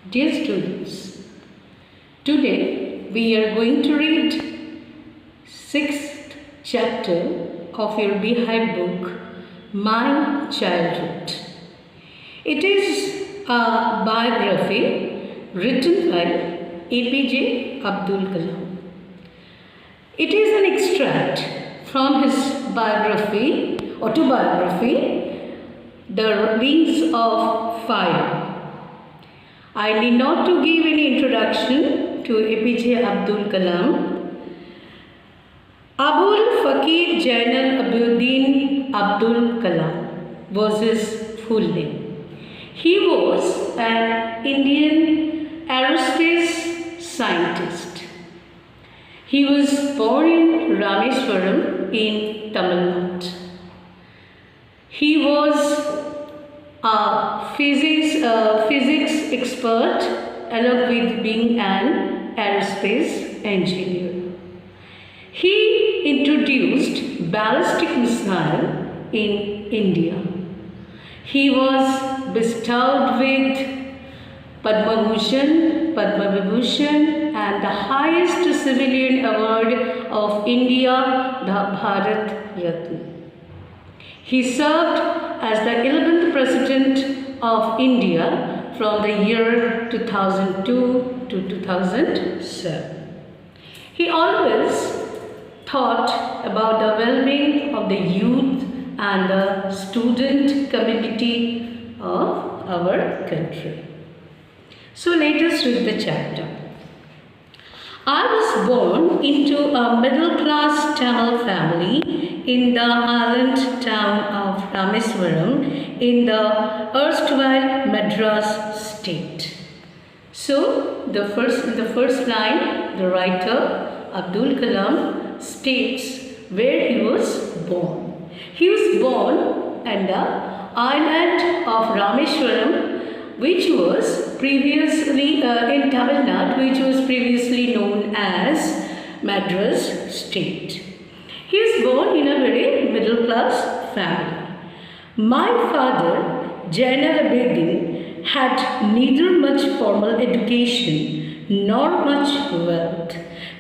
Dear students, today we are going to read 6th chapter of your Beehive book, My Childhood. It is a biography written by APJ Abdul Kalam. It is an extract from his autobiography, The Wings of Fire. I need not to give any introduction to APJ Abdul Kalam. Abul Fakir Jainal Abidin Abdul Kalam was his full name. He was an Indian aerospace scientist. He was born in Rameswaram in Tamil Nadu. He was a physics expert along with being an aerospace engineer. He introduced ballistic missile in India. He was bestowed with Padma Bhushan, Padma Vibhushan and the highest civilian award of India, the Bharat Ratna. He served as the 11th President of India from the year 2002 to 2007. He always thought about the well-being of the youth and the student community of our country. So let us read the chapter. I was born into a middle-class Tamil family in the island town of Rameswaram in the erstwhile Madras state. So, in the first line, the writer Abdul Kalam states where he was born. He was born in the island of Rameswaram, which was previously in Tamil Nadu, which was previously known as Madras state. He was born in a very middle-class family. My father, Jainal Abidin, had neither much formal education nor much wealth.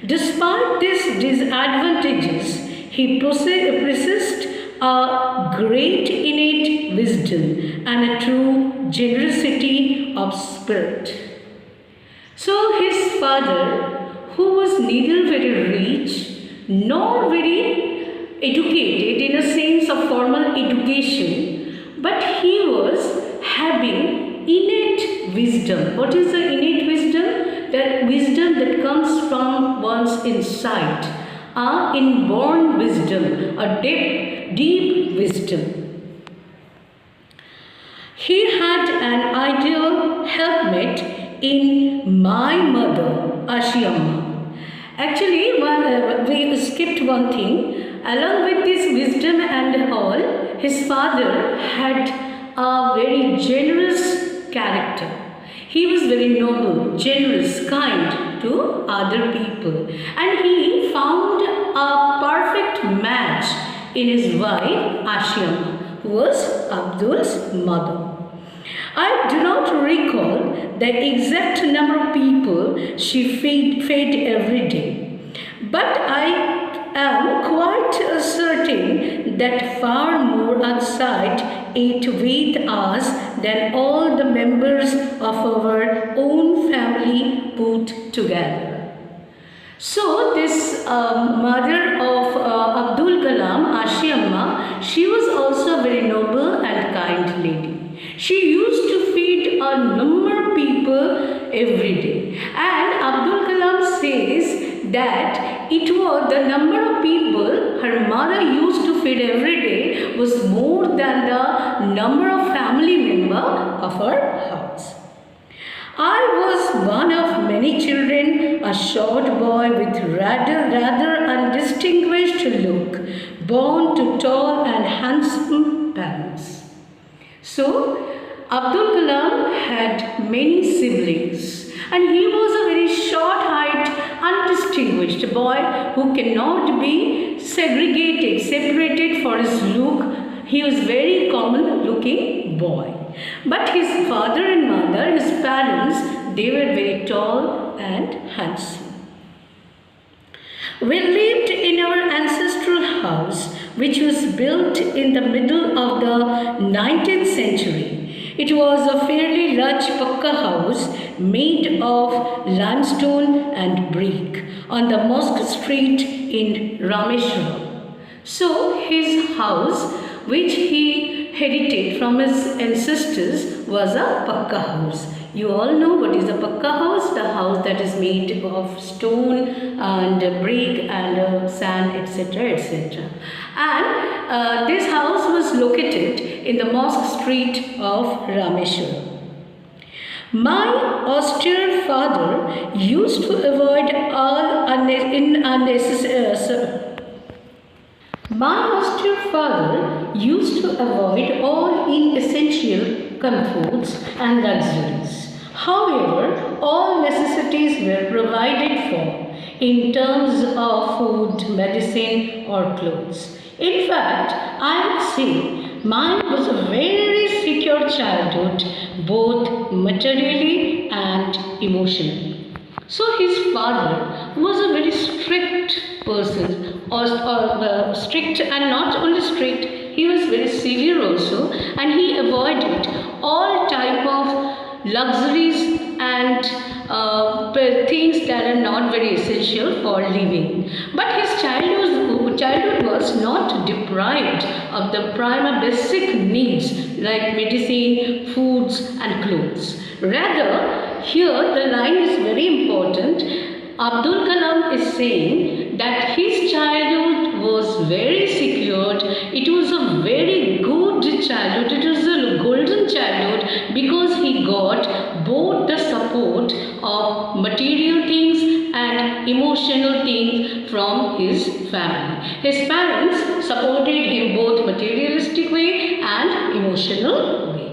Despite these disadvantages, he possessed a great innate wisdom and a true generosity of spirit. So his father, who was neither very rich nor very educated in a sense of formal education, but he was having innate wisdom. What is the innate wisdom? That wisdom that comes from one's inside, an inborn wisdom, a deep wisdom. He had an ideal helpmate in my mother, Ashiamma. Actually, we skipped one thing. Along with this wisdom and all, his father had a very generous character. He was very noble, generous, kind to other people. And he found a perfect match in his wife, Ashiamma, who was Abdul's mother. I do not recall the exact number of people she fed every day, but I am quite certain that far more outside ate with us than all the members of our own family put together. So this mother of Abdul Kalam, Ashiamma, she was also a very noble and kind lady. She used to feed a number of people every day. And Abdul Kalam says that it was the number of people her mother used to feed every day was more than the number of family members of her house. I was one of many children, a short boy with rather undistinguished look, born to tall and handsome parents. So, Abdul Kalam had many siblings and he was a very short-height, undistinguished boy who cannot be separated for his look. He was very common-looking boy. But his father and mother, his parents, they were very tall and handsome. We lived in our ancestral house, which was built in the middle of the 19th century. It was a fairly large pakka house made of limestone and brick on the Mosque Street in Rameshwaram. So his house, which he inherited from his ancestors, was a pakka house. You all know what is a pakka house, the house that is made of stone and brick and sand, etc., etc. And this house was located in the Mosque Street of Rameshwaram. My austere father used to avoid all unnecessary. My austere father used to avoid all inessential comforts and luxuries. However, all necessities were provided for in terms of food, medicine, or clothes. In fact, I would say mine was a very secure childhood, both materially and emotionally. So his father was a very strict person, or strict, and not only strict, he was very severe also, and he avoided all type of luxuries and things that are not very essential for living. But his childhood was not deprived of the primary basic needs like medicine, foods and clothes. Rather, here the line is very important. Abdul Kalam is saying that his childhood was very secured. It was a very good childhood. It was a golden childhood because he got both the support of material things and emotional things from his family. His parents supported him both materialistic way and emotional way.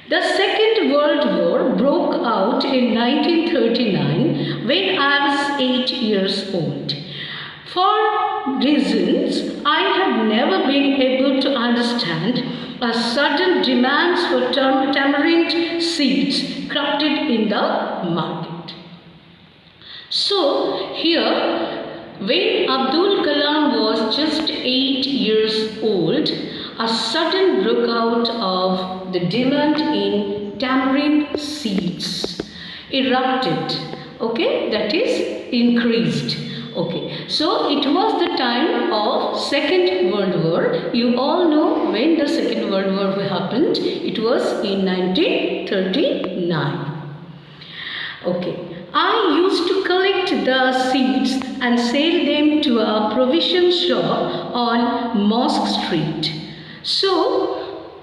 The Second World War broke out in 1939 when I was 8 years old. For reasons I have never been able to understand, a sudden demands for tamarind seeds crowded in the market. So here, when Abdul Kalam was just 8 years old, a sudden broke out of the demand in tamarind seeds erupted, okay, that is increased. Okay, so it was the time of Second World War. You all know when the Second World War happened. It was in 1939. Okay. I used to collect the seeds and sell them to a provision shop on Mosque Street. So,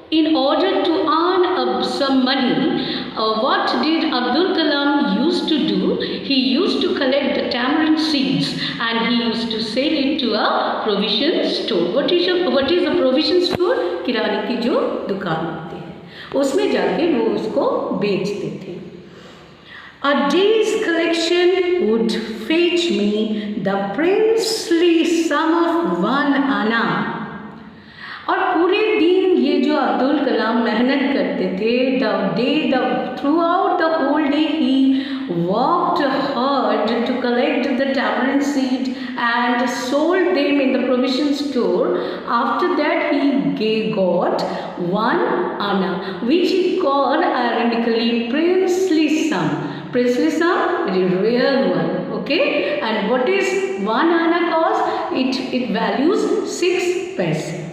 in order to earn some money, what did Abdul Kalam used to do? He used to collect the tamarind seeds and he used to sell it to a provision store. What is a provision store? किराने की जो दुकान होती है, उसमें जाके वो उसको बेचते थे. A day's collection would fetch me the princely sum of 1 anna. और पूरे दिन ये जो अब्दुल कलाम मेहनत करते थे, throughout the whole day he worked hard to collect the tamarind seed and sold them in the provision store. After that he got 1 anna, which he called ironically princely sum. Princely sum, it is real one, okay? And what is 1 anna cost? It values 6 paise.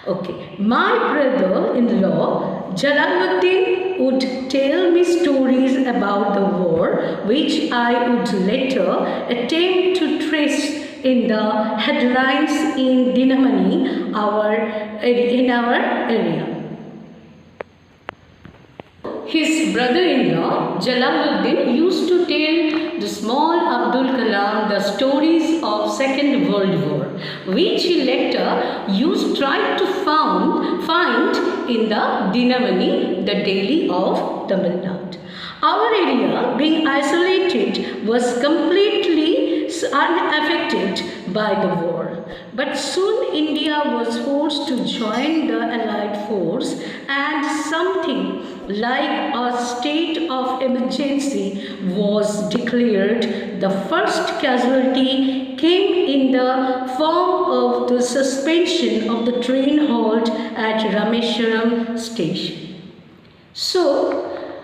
Okay, my brother-in-law Jalaluddin would tell me stories about the war, which I would later attempt to trace in the headlines in Dinamani, in our area. His brother-in-law Jalaluddin used to tell the small Abdul Kalam the stories of Second World War, which he later tried to find in the Dinavani, the daily of Tamil Nadu. Our area, being isolated, was completely unaffected by the war. But soon India was forced to join the Allied force, and something like a state of emergency was declared. The first casualty came in the form of the suspension of the train halt at Rameswaram station. So,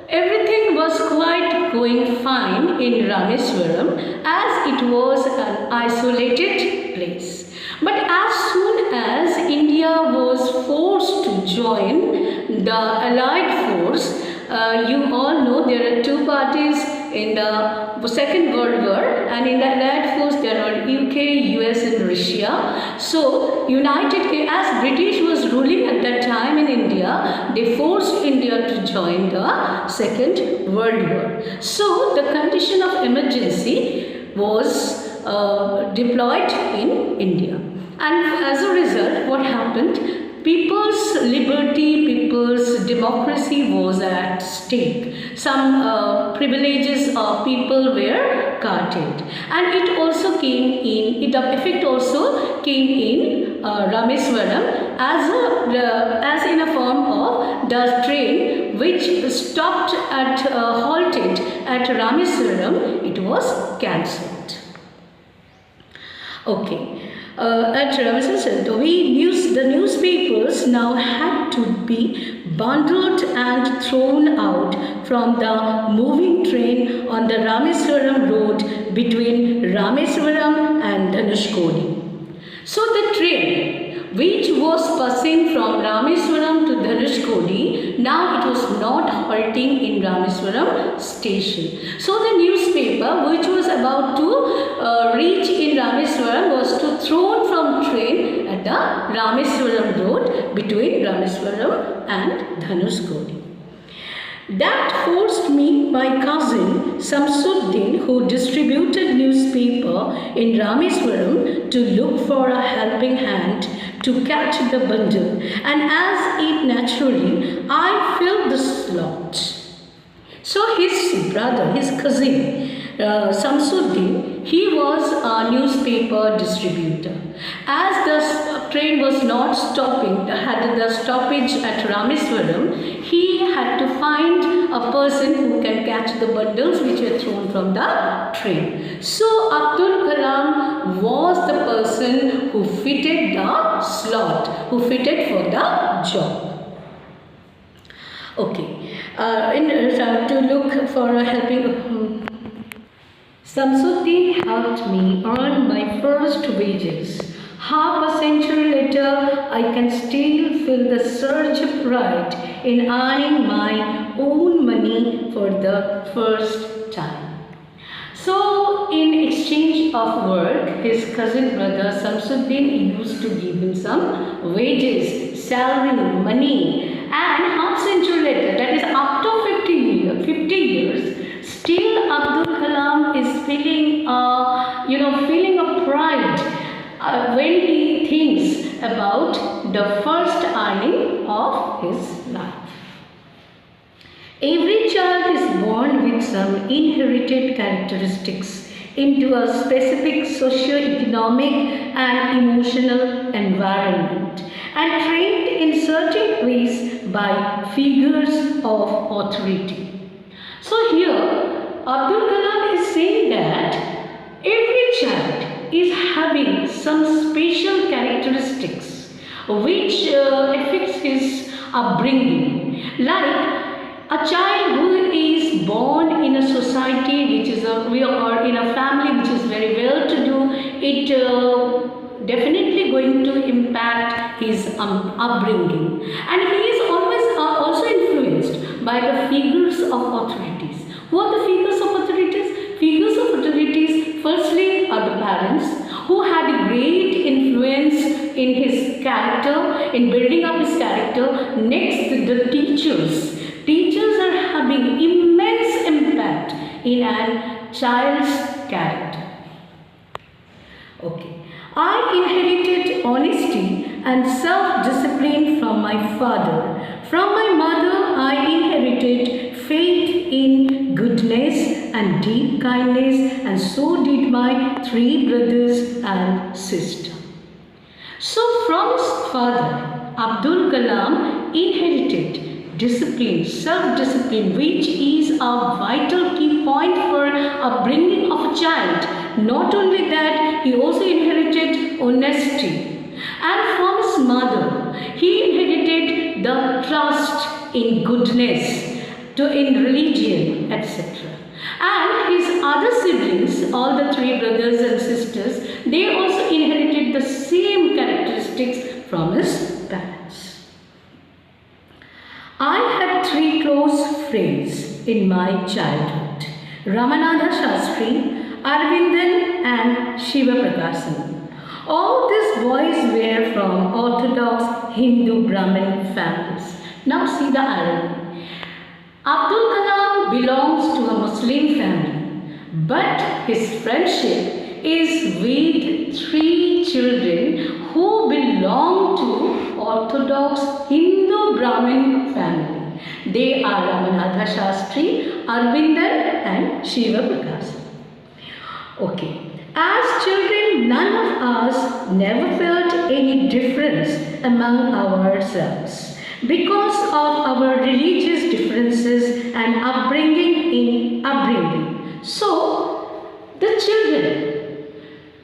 everything was quite going fine in Rameswaram as it was an isolated place. But as soon as India was forced to join the Allied force, you all know there are two parties in the Second World War, and in the Allied force there are UK, US and Russia. So as British was ruling at that time in India, they forced India to join the Second World War. So the condition of emergency was deployed in India. And as a result, what happened? People's liberty, people's democracy was at stake. Some privileges of people were curtailed. And it also came in, the effect also came in Rameswaram as in a form of the train which halted at Rameswaram, it was cancelled. Okay. At Rameswaram, the newspapers now had to be bundled and thrown out from the moving train on the Rameswaram road between Rameswaram and Dhanushkodi. So the train which was passing from Rameswaram to Dhanushkodi, now it was not halting in Rameswaram station. So the newspaper which was about to reach in Rameswaram was thrown from train at the Rameswaram road between Rameswaram and Dhanushkodi. That forced me, my cousin Samsuddin, who distributed newspaper in Rameswaram, to look for a helping hand to catch the bundle, and as it naturally, I filled the slot. So his brother, his cousin, Samsuddin, he was a newspaper distributor. As the train was not stopping, had the stoppage at Rameswaram, he had to find a person who can catch the bundles which were thrown from the train. So Abdul Kalam was the person who fitted the slot, who fitted for the job. Okay, to look for a helping. Samsuddin helped me earn my first wages. Half a century later, I can still feel the surge of pride in earning my own money for the first time. So, in exchange of work, his cousin brother Samsuddin used to give him some wages, salary, money, and half century later, that is after 50 years, still Abdul Kalam is feeling a pride when he thinks about the first earning of his life. Every child is born with some inherited characteristics into a specific socio-economic and emotional environment and trained in certain ways by figures of authority. So here, Abdul Kalam is saying that every child is having some special characteristics which affects his upbringing. Like a child who is born in a society which is or in a family which is very well to do, it definitely going to impact his upbringing, and he is always also influenced by the figures of authorities. Who are the figures of authorities? Figures of authorities firstly are the parents, who had a great influence in his character, in building up his character. Next, the teachers. Teachers are having immense impact in a child's character. Okay. I inherited honesty and self-discipline from my father. From my mother, I inherited faith in goodness and deep kindness, and so did my 3 brothers and sister. So from his father, Abdul Kalam inherited discipline, self-discipline, which is a vital key point for upbringing of a child. Not only that, he also inherited honesty. And from his mother, he inherited the trust in goodness, in religion, etc. And his other siblings, all the 3 brothers and sisters, they also inherited the same characteristics from his parents. I had 3 close friends in my childhood: Ramanatha Shastri, Arvindan, and Shiva Prakasan. All these boys were from Orthodox Hindu Brahmin families. Now see the irony. Abdul Kalam belongs to a Muslim family, but his friendship is with 3 children who belong to Orthodox Hindu Brahmin family. They are Ramanatha Shastri, Arvindan, and Shiva Prakasan. Okay. As children, none of us never felt any difference among ourselves because of our religious differences and upbringing. So, the children,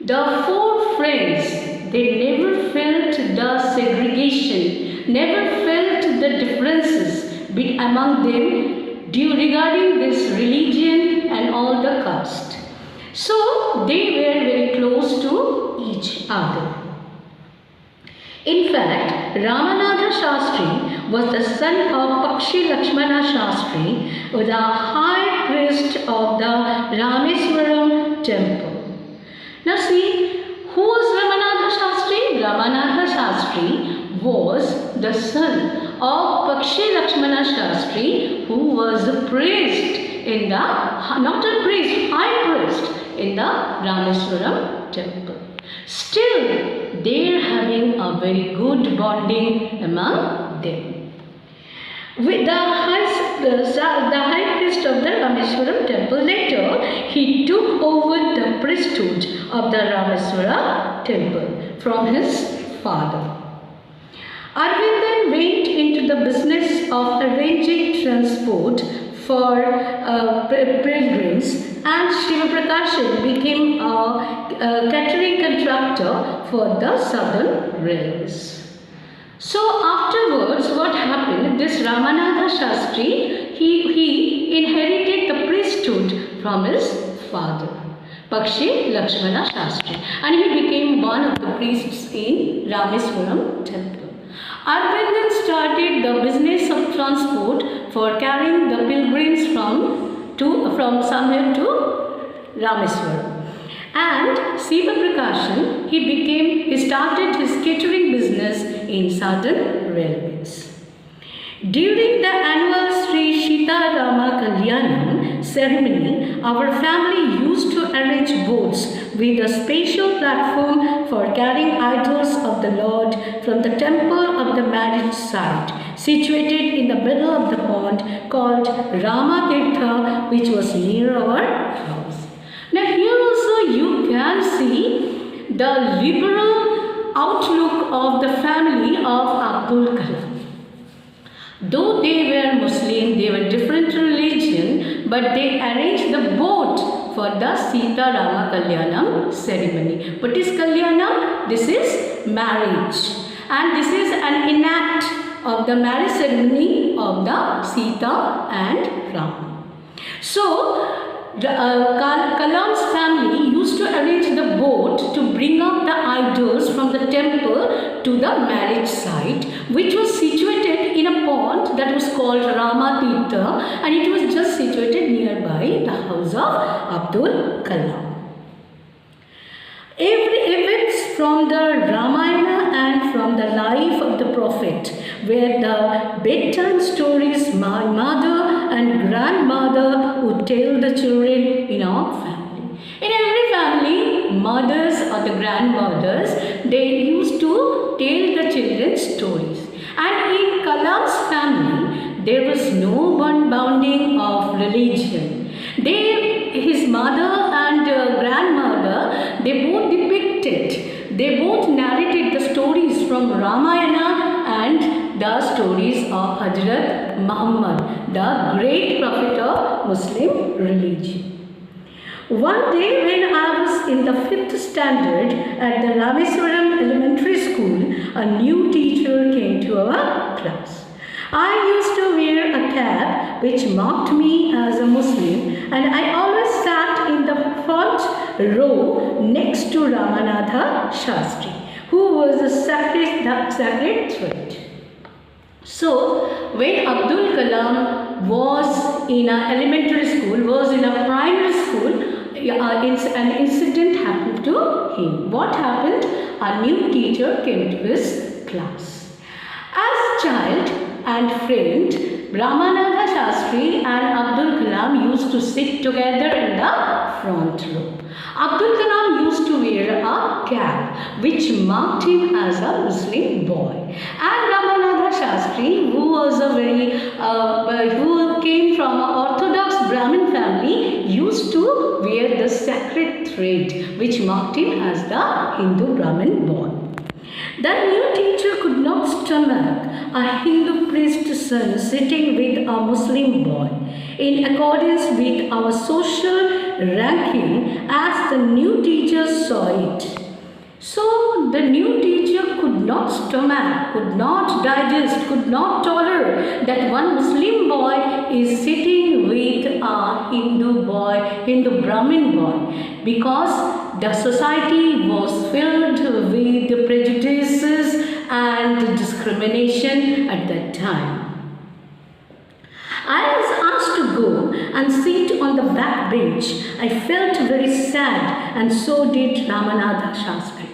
the 4 friends, they never felt the segregation, never felt the differences among them regarding this religion and all the caste. So, they were very close to each other. In fact, Ramanatha Shastri was the son of Pakshi Lakshmana Shastri, the high priest of the Rameswaram temple. Now see, who was Ramanatha Shastri? Ramanatha Shastri was the son of Pakshi Lakshmana Shastri, who was a priest in the, not a priest, high priest in the Rameswaram temple. Still, they are having a very good bonding among them. With the high priest of the Rameswaram temple, later he took over the priesthood of the Rameswaram temple from his father. Arvindan went into the business of arranging transport for pilgrims, and Shiva Prakashan became a catering contractor for the Southern Railways. So afterwards, what happened? This Ramanatha Shastri, he inherited the priesthood from his father, Pakshi Lakshmana Shastri, and he became one of the priests in Rameswaram temple. Arvindan started the business of transport for carrying the pilgrims from somewhere to Rameswaram. And Shiva Prakashan, he started his catering business in Southern Railways. During the annual Sri Sita Rama Kalyanam ceremony, our family used to arrange boats with a special platform for carrying idols of the Lord from the temple of the marriage site, situated in the middle of the pond called Rama Tirtha, which was near our house. Now here also you can see the liberal outlook of the family of Abdul Kalam. Though they were Muslim, they were different religion, but they arranged the boat for the Sita Rama Kalyanam ceremony. What is Kalyanam? This is marriage, and this is an enact of the marriage ceremony of the Sita and Rama. So, Kalam's family used to arrange the boat to bring up the idols from the temple to the marriage site, which was situated in a pond that was called Rama Tirtha, and it was just situated nearby the house of Abdul Kalam. Every events from the Ramayana and from the life of the Prophet were the bedtime stories my mother and grandmother would tell the children in our family. In every family, mothers or the grandmothers, they used to tell the children stories. And in Kalam's family, there was no bounding of religion. His mother and grandmother, they both narrated the stories from Ramayana and the stories of Hazrat Muhammad, the great prophet of Muslim religion. One day when I was in the 5th standard at the Rameswaram Elementary School, a new teacher came to our class. I used to wear a cap which marked me as a Muslim, and I always sat in the front row next to Ramanatha Shastri, who was the sacred thread. So, when Abdul Kalam was in an elementary school, was in a primary school, an incident happened to him. What happened? A new teacher came to his class. As child and friend, Ramanatha Shastri and Abdul Kalam used to sit together in the front row. Abdul Kalam used to wear a cap which marked him as a Muslim boy. And Ramanatha Shastri, who was who came from an Orthodox Brahmin family, used to wear the sacred thread which marked him as the Hindu Brahmin boy. The new teacher could not stomach a Hindu priest's son sitting with a Muslim boy in accordance with our social ranking as the new teacher saw it. So the new teacher could not stomach, could not digest, could not tolerate that one Muslim boy is sitting with a Hindu Brahmin boy, because the society was filled with prejudices and discrimination at that time. I was asked to go and sit on the back bench. I felt very sad, and so did Ramanatha Shastri.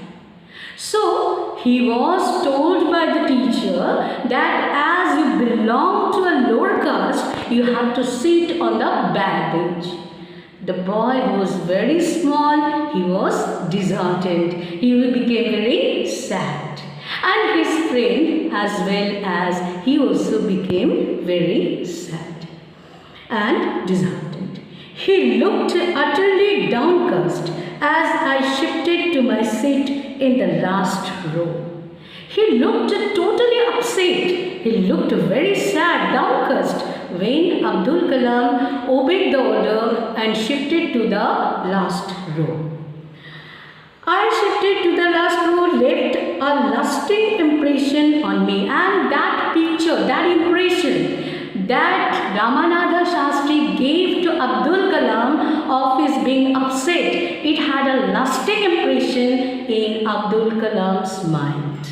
So he was told by the teacher that as you belong to a lower caste, you have to sit on the back bench. The boy was very small, he was disheartened, he became very sad. And his friend as well, as he also became very sad and disheartened. He looked utterly downcast as I shifted to my seat in the last row. He looked totally upset. He looked very sad, downcast when Abdul Kalam obeyed the order and shifted to the last row. I shifted to the last row, left a lasting impression on me, and that picture, that impression that Ramanatha Shastri gave to Abdul Kalam of his being upset, it had a lasting impression in Abdul Kalam's mind.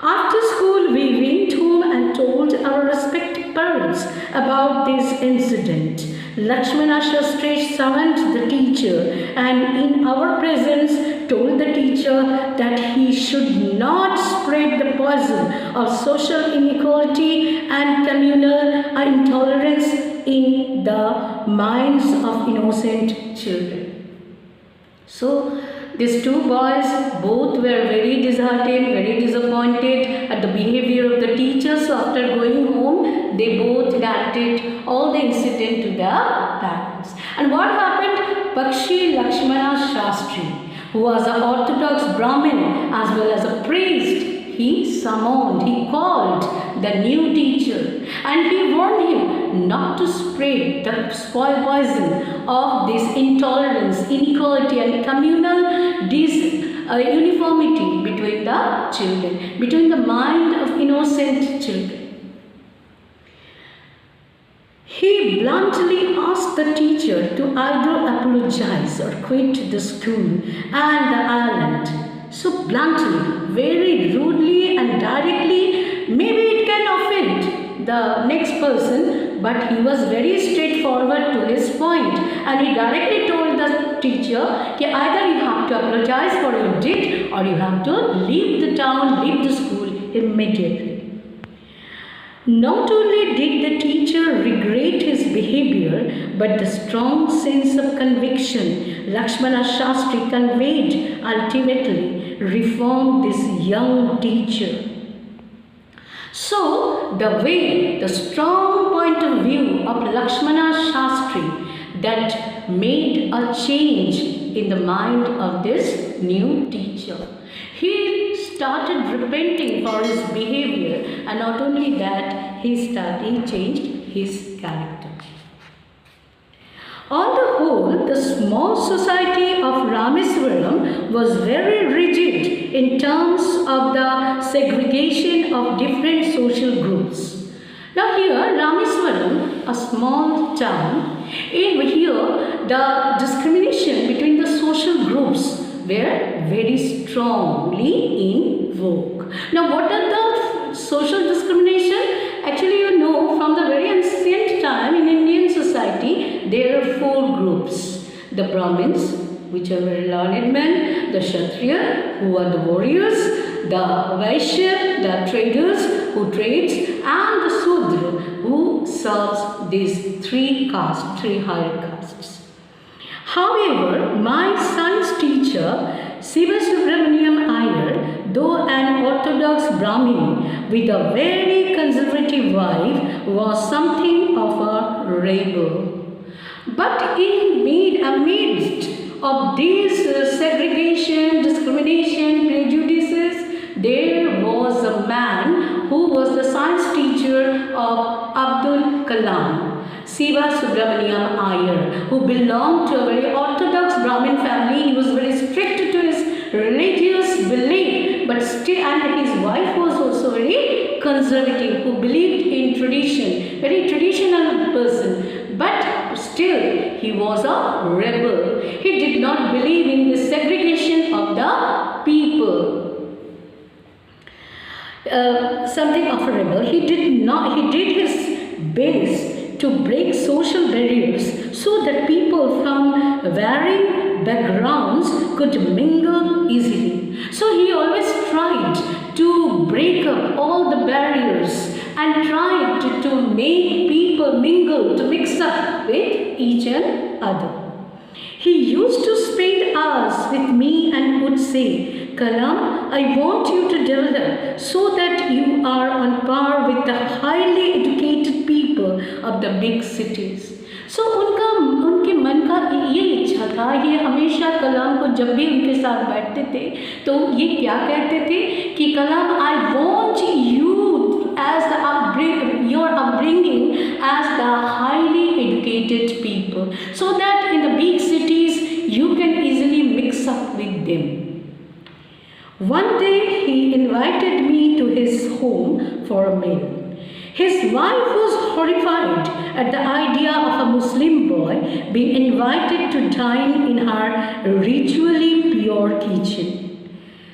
After school, we went home and told our respective parents about this incident. Lakshmana Shastri summoned the teacher and in our presence told the teacher that he should not spread the poison of social inequality and communal intolerance in the minds of innocent children. So, these two boys both were very disheartened, very disappointed at the behavior of the teacher. So after going home, they both narrated all the incident to their parents. And what happened? Bakshi Lakshmana Shastri, who was an Orthodox Brahmin as well as a priest, he called the new teacher and he warned him not to spread the poison of this intolerance, inequality and communal uniformity between the children, between the mind of innocent children. He bluntly asked the teacher to either apologize or quit the school and the island. So bluntly, very rudely and directly, maybe it can offend the next person, but he was very straightforward to his point, and he directly told the teacher that either you have to apologize for what you did or you have to leave the town, leave the school immediately. Not only did the teacher regret his behavior, but the strong sense of conviction Lakshmana Shastri conveyed ultimately reformed this young teacher. So, the strong point of view of Lakshmana Shastri that made a change in the mind of this new teacher. He started repenting for his behavior, and not only that, he changed his character. On the whole, the small society of Rameswaram was very rigid in terms of the segregation of different social groups. Now here, Rameswaram, a small town, in here the discrimination between the social groups were very strongly in vogue. Now what are the social discrimination? Actually, you know, from the very ancient time in Indian society, there are four groups. The Brahmins, which are very learned men, the Kshatriya, who are the warriors, the Vaishya, the traders who trades, and the Sudra, who serves these three higher castes. However, my son's teacher, Siva Subramaniam Iyer, though an orthodox Brahmin with a very conservative wife, was something of a rebel. But amidst of these segregation, discrimination, prejudices, there was a man who was the science teacher of Abdul Kalam, Siva Subramaniam Iyer, who belonged to a very orthodox Brahmin family. He was very strict to his religious belief, but still, and his wife was also very conservative, who believed in tradition, very traditional person, but still he was a rebel. He did not believe in the segregation of the people. Something of a rebel. He did his best to break social barriers so that people from varying backgrounds could mingle easily. So he always tried to break up all the barriers and tried to make people mingle, to mix up with each and other. He used to spend hours with me and would say, Kalam, I want you to develop so that you are on par with the highly educated people of the big cities. So उनके मन का ये इच्छा था, ये हमेशा कलाम को जब भी उनके साथ बैठते थे तो ये क्या कहते थे कि कलाम, I want you as your upbringing as the highly educated people, so that in the big cities you can easily mix up with them. One day he invited me to his home for a meal. His wife was horrified at the idea of a Muslim boy being invited to dine in her ritually pure kitchen.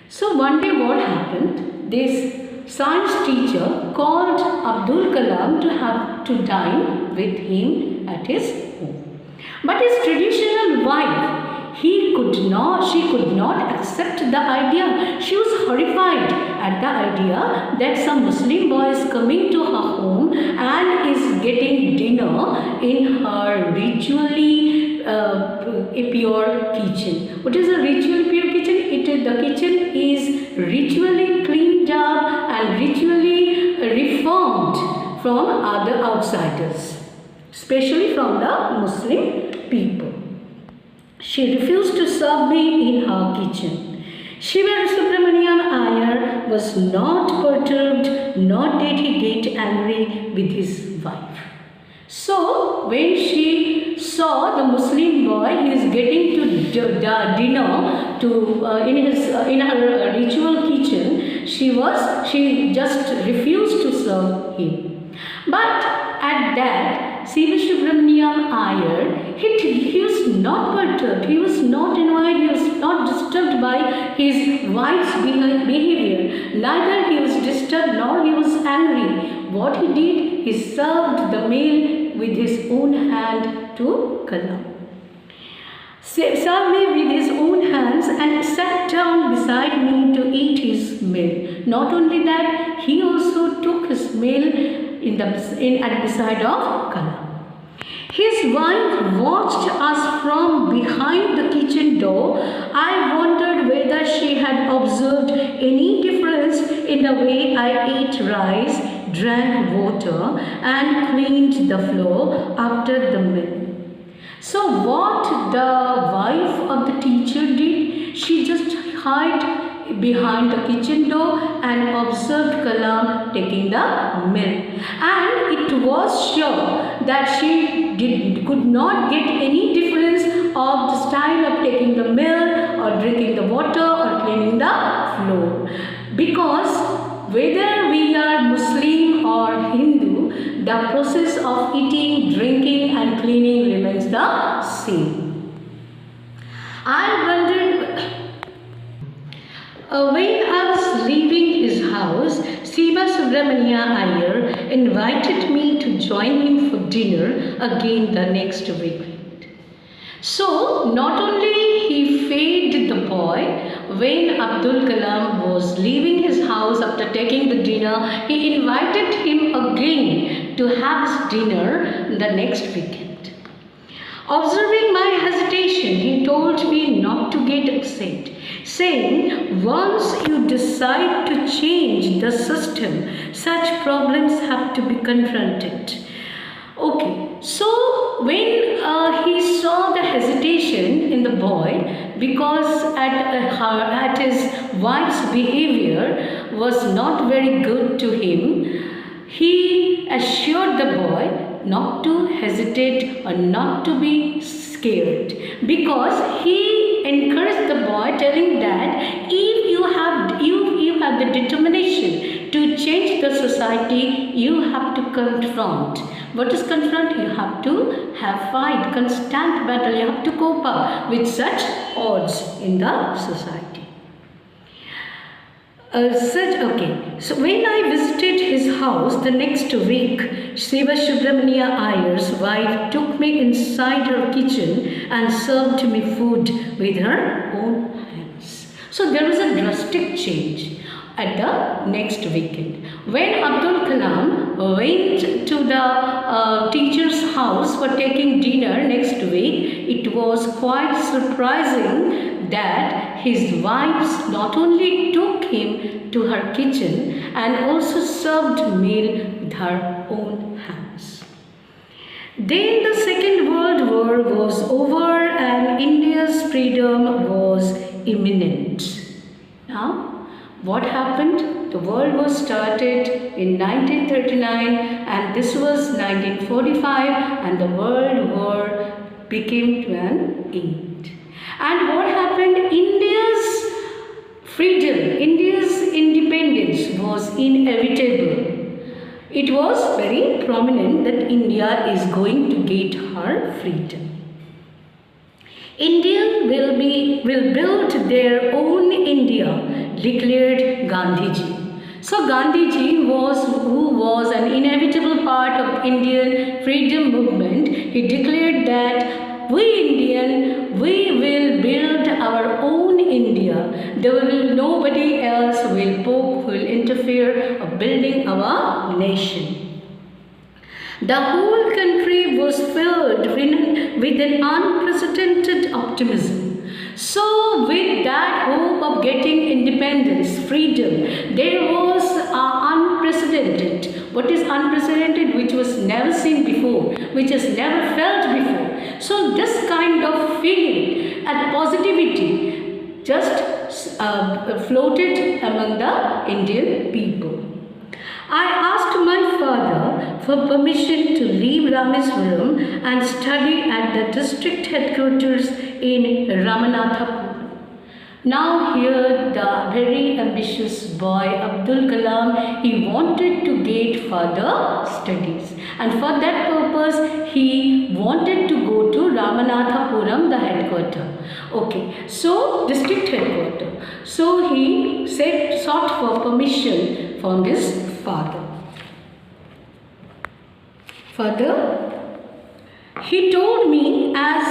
So one day what happened? This science teacher called Abdul Kalam to dine with him at his home. But his traditional wife, she could not accept the idea. She was horrified at the idea that some Muslim boy is coming to her home and is getting dinner in her ritually pure kitchen. What is a ritually pure kitchen? The kitchen is ritually cleaned up and ritually reformed from other outsiders, especially from the Muslim people. She refused to serve me in her kitchen. Siva Subramaniam Iyer was not perturbed, nor did he get angry with his wife. So, when she saw the Muslim boy, he is getting to dinner in her ritual kitchen, she just refused to serve him. But at that, Siva Subramaniam Iyer, he was not perturbed, he was not annoyed, he was not disturbed by his wife's behavior. Neither he was disturbed nor he was angry. What he did, he served the meal with his own hand to Kalam. Served me with his own hands and sat down beside me to eat his meal. Not only that, he also took his meal beside of Kalam. His wife watched us from behind the kitchen door. I wondered whether she had observed any difference in the way I ate rice, drank water, and cleaned the floor after the meal. So what the wife of the teacher did, she just hid behind the kitchen door and observed Kalam taking the milk. And it was sure that she could not get any difference of the style of taking the milk or drinking the water or cleaning the floor. Because whether we are Muslim or Hindu, the process of eating, drinking and cleaning remains the same. I wondered, when I was leaving his house, Siva Subramania Iyer invited me to join him for dinner again the next weekend. So not only he fed the boy, when Abdul Kalam was leaving his house after taking the dinner, he invited him again to have his dinner the next weekend. Observing my hesitation, he told me not to get upset, saying, once you decide to change the system, such problems have to be confronted. Okay, so when he saw the hesitation in the boy, because at his wife's behavior was not very good to him, he assured the boy not to hesitate or not to be scared, because he encouraged the boy, telling that if you have the determination to change the society, you have to confront. What is confront? You have to have fight, constant battle. You have to cope up with such odds in the society. So when I visited his house the next week, Siva Subramania Iyer's wife took me inside her kitchen and served me food with her own hands. So there was a drastic change at the next weekend. When Abdul Kalam went to the teacher's house for taking dinner next week, it was quite surprising that his wife not only took him to her kitchen and also served meal with her own hands. Then the Second World War was over and India's freedom was imminent. Now, what happened? The world was started in 1939 and this was 1945 and the World War became to an end. And what happened? India's freedom, India's independence was inevitable. It was very prominent that India is going to get her freedom. India will build their own India, declared Gandhiji. So Gandhiji who was an inevitable part of Indian freedom movement. He declared that we Indian, we will build our own India. Nobody else will interfere of building our nation. The whole country was filled with an unprecedented optimism. So with that hope of getting independence, freedom, there was unprecedented. What is unprecedented? Which was never seen before, which is never felt before. So this kind of feeling and positivity just floated among the Indian people. I asked my father for permission to leave Rameswaram and study at the district headquarters in Ramanathapuram. Now here the very ambitious boy Abdul Kalam, he wanted to get further studies, and for that purpose he wanted to go to Ramanathapuram, the headquarters. Okay, so district headquarters. So he sought for permission from his father. Further, he told me as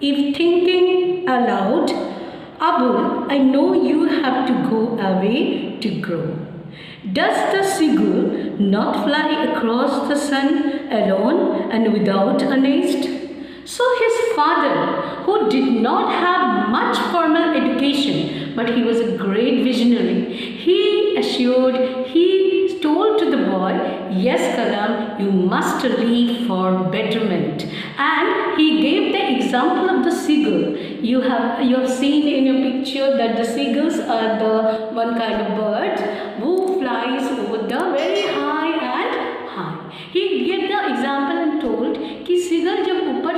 if thinking aloud, Abul, I know you have to go away to grow. Does the seagull not fly across the sun alone and without a nest? So his father, who did not have much formal education, but he was a great visionary, he told to the boy, yes Kalam, you must live for betterment. And he gave the example of the seagull. You have seen in your picture that the seagulls are the one kind of bird who flies over the very high and high. He gave the example and told कि seagull जब ऊपर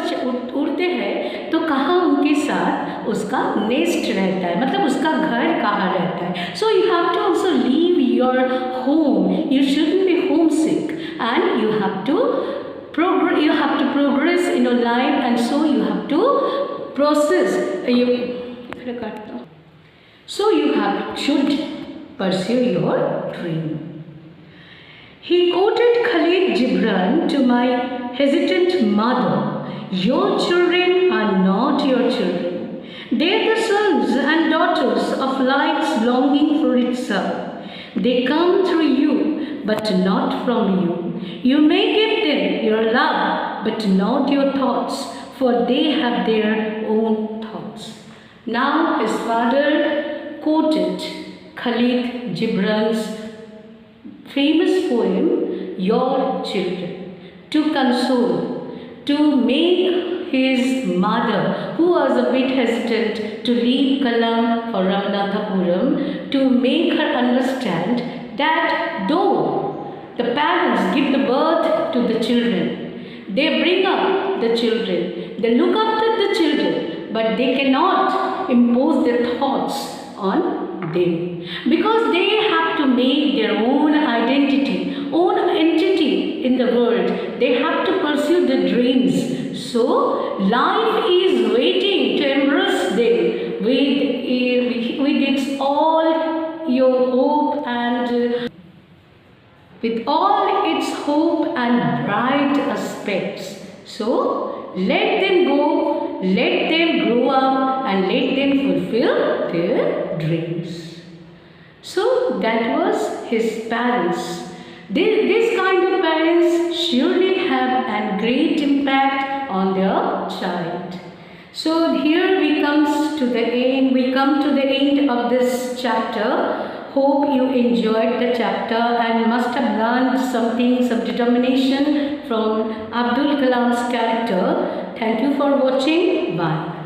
उड़ते हैं तो कहाँ उनके साथ उसका नेस्ट रहता है, मतलब उसका घर कहाँ रहता है. So you have to also leave your home. You shouldn't be homesick, and you have to progress in your life, and so you have to process. So you should pursue your dream. He quoted Khalid Gibran to my hesitant mother, "Your children are not your children. They are the sons and daughters of life's longing for itself. They come through you, but not from you. You may give them your love, but not your thoughts, for they have their own thoughts." Now his father quoted Khalid Gibran's famous poem, "Your Children," to console, to make his mother, who was a bit hesitant to leave Kalam for Ramanathapuram, to make her understand that though the parents give the birth to the children, they bring up the children, they look after the children, but they cannot impose their thoughts on them, because they have to make their own identity, own entity in the world. They have to pursue their dreams. So life is waiting to embrace them with its all your hope and with all its hope and bright aspects. So let them go, let them grow up, and let them fulfill their dreams. So that was his parents. This kind of parents surely have a great impact on their child. So here we come to the end of this chapter. Hope you enjoyed the chapter and must have learned some determination from Abdul Kalam's character. Thank you for watching. Bye.